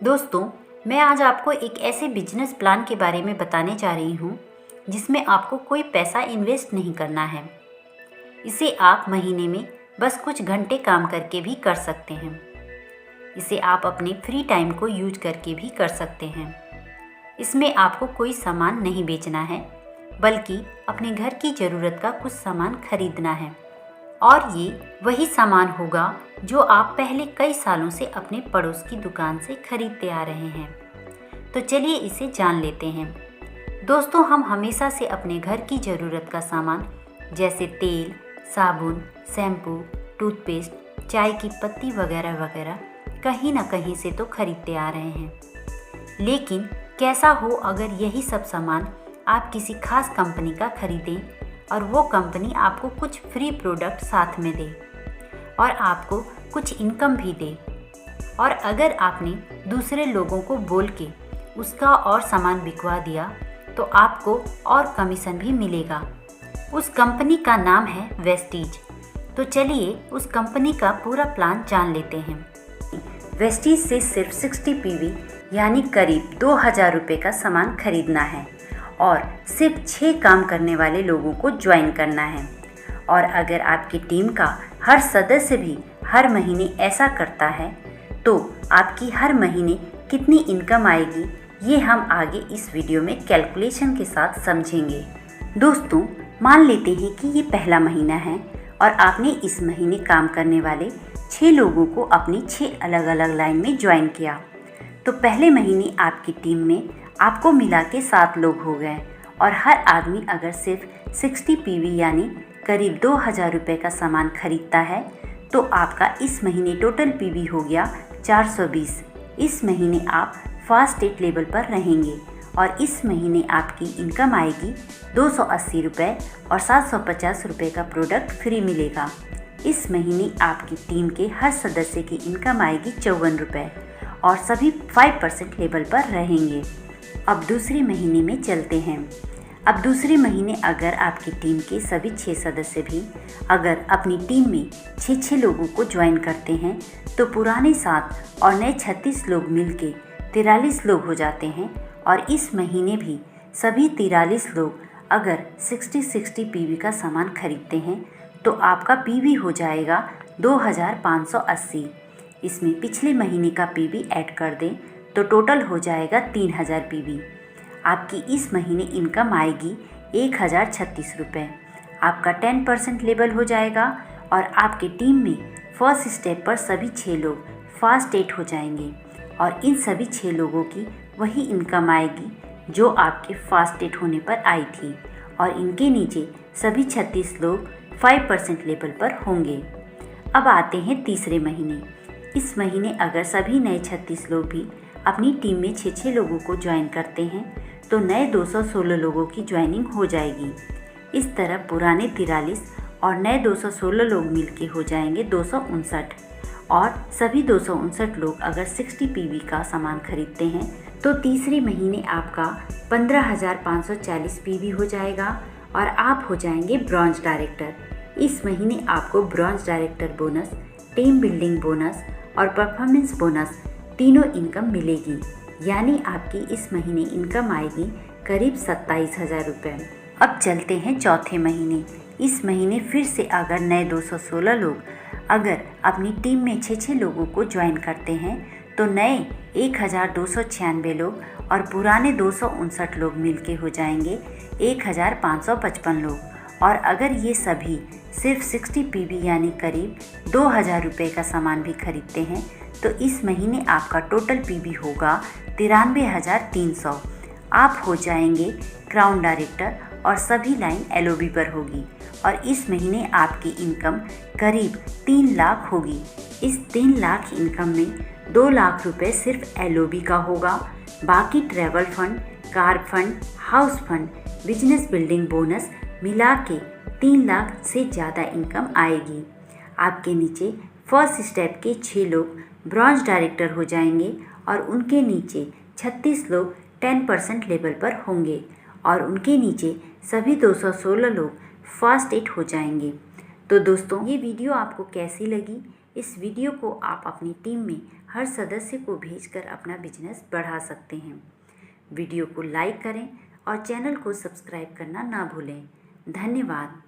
दोस्तों, मैं आज आपको एक ऐसे बिजनेस प्लान के बारे में बताने जा रही हूँ जिसमें आपको कोई पैसा इन्वेस्ट नहीं करना है। इसे आप महीने में बस कुछ घंटे काम करके भी कर सकते हैं। इसे आप अपने फ्री टाइम को यूज करके भी कर सकते हैं। इसमें आपको कोई सामान नहीं बेचना है, बल्कि अपने घर की ज़रूरत का कुछ सामान खरीदना है। और ये वही सामान होगा जो आप पहले कई सालों से अपने पड़ोस की दुकान से खरीदते आ रहे हैं। तो चलिए इसे जान लेते हैं। दोस्तों, हम हमेशा से अपने घर की ज़रूरत का सामान जैसे तेल, साबुन, शैम्पू, टूथपेस्ट, चाय की पत्ती वगैरह वगैरह कहीं ना कहीं से तो खरीदते आ रहे हैं। लेकिन कैसा हो अगर यही सब सामान आप किसी खास कंपनी का खरीदें और वो कंपनी आपको कुछ फ्री प्रोडक्ट साथ में दे और आपको कुछ इनकम भी दे। और अगर आपने दूसरे लोगों को बोल के उसका और सामान बिकवा दिया तो आपको और कमीशन भी मिलेगा। उस कंपनी का नाम है वेस्टीज। तो चलिए उस कंपनी का पूरा प्लान जान लेते हैं। वेस्टीज से सिर्फ 60 पीवी यानी करीब 2000 रुपये का सामान खरीदना है और सिर्फ 6 काम करने वाले लोगों को ज्वाइन करना है। और अगर आपकी टीम का हर सदस्य भी हर महीने ऐसा करता है तो आपकी हर महीने कितनी इनकम आएगी, ये हम आगे इस वीडियो में कैलकुलेशन के साथ समझेंगे। दोस्तों, मान लेते हैं कि ये पहला महीना है और आपने इस महीने काम करने वाले 6 लोगों को अपनी 6 अलग अलग लाइन में ज्वाइन किया। तो पहले महीने आपकी टीम में आपको मिला के 7 लोग हो गए और हर आदमी अगर सिर्फ 60 पीवी यानी करीब 2000 रुपये का सामान खरीदता है तो आपका इस महीने टोटल पीवी हो गया 420। इस महीने आप फर्स्ट 8 लेवल पर रहेंगे और इस महीने आपकी इनकम आएगी 280 रुपये और 750 रुपये का प्रोडक्ट फ्री मिलेगा। इस महीने आपकी टीम के हर सदस्य की इनकम आएगी 54 रुपये और सभी 5% लेवल पर रहेंगे। अब दूसरे महीने में चलते हैं। अब दूसरे महीने अगर आपकी टीम के सभी 6 सदस्य भी अगर अपनी टीम में 6 लोगों को ज्वाइन करते हैं तो पुराने 7 और नए 36 लोग मिलके 43 लोग हो जाते हैं। और इस महीने भी सभी 43 लोग अगर 60 पीवी का सामान खरीदते हैं तो आपका पीवी हो जाएगा 2580। इसमें पिछले महीने का पीवी ऐड कर दें तो टोटल हो जाएगा 3000 पीवी। आपकी इस महीने इनकम आएगी 1036 रुपये। आपका 10% लेवल हो जाएगा और आपकी टीम में फर्स्ट स्टेप पर सभी 6 लोग फर्स्ट 8 हो जाएंगे और इन सभी 6 लोगों की वही इनकम आएगी जो आपके फर्स्ट 8 होने पर आई थी और इनके नीचे सभी 36 लोग 5% लेवल पर होंगे। अब आते हैं तीसरे महीने। इस महीने अगर सभी नए 36 लोग भी अपनी टीम में 6 लोगों को ज्वाइन करते हैं तो नए 216 लोगों की ज्वाइनिंग हो जाएगी। इस तरह पुराने 43 और नए 216 लोग मिलके हो जाएंगे 259 और सभी 259 लोग अगर 60 पीवी का सामान खरीदते हैं तो तीसरे महीने आपका 15540 पीवी हो जाएगा और आप हो जाएंगे ब्रॉन्ज डायरेक्टर। इस महीने आपको bronze director bonus, team building bonus और परफॉर्मेंस बोनस तीनों इनकम मिलेगी, यानी आपकी इस महीने इनकम आएगी करीब 27,000 रुपये। अब चलते हैं चौथे महीने। इस महीने फिर से अगर नए 216 लोग अगर अपनी टीम में 6 लोगों को ज्वाइन करते हैं तो नए 1296 लोग और पुराने 259 लोग मिलके हो जाएंगे 1555 लोग। और अगर ये सभी सिर्फ 60 पीवी यानी करीब 2000 रुपये का सामान भी खरीदते हैं तो इस महीने आपका टोटल पीवी होगा 93,300। आप हो जाएंगे क्राउन डायरेक्टर और सभी लाइन एलओबी पर होगी और इस महीने आपकी इनकम करीब 3 लाख होगी। इस 3 लाख इनकम में 2 लाख रुपए सिर्फ एलओबी का होगा, बाकी travel fund, car fund, house fund, business building bonus मिला के 3 लाख से ज़्यादा इनकम आएगी। आपके नीचे फर्स्ट स्टेप के 6 लोग ब्रॉन्ज डायरेक्टर हो जाएंगे और उनके नीचे 36 लोग 10% लेवल पर होंगे और उनके नीचे सभी 216 लोग फर्स्ट 8 हो जाएंगे। तो दोस्तों, ये वीडियो आपको कैसी लगी? इस वीडियो को आप अपनी टीम में हर सदस्य को भेजकर अपना बिजनेस बढ़ा सकते हैं। वीडियो को लाइक करें और चैनल को सब्सक्राइब करना ना भूलें। धन्यवाद।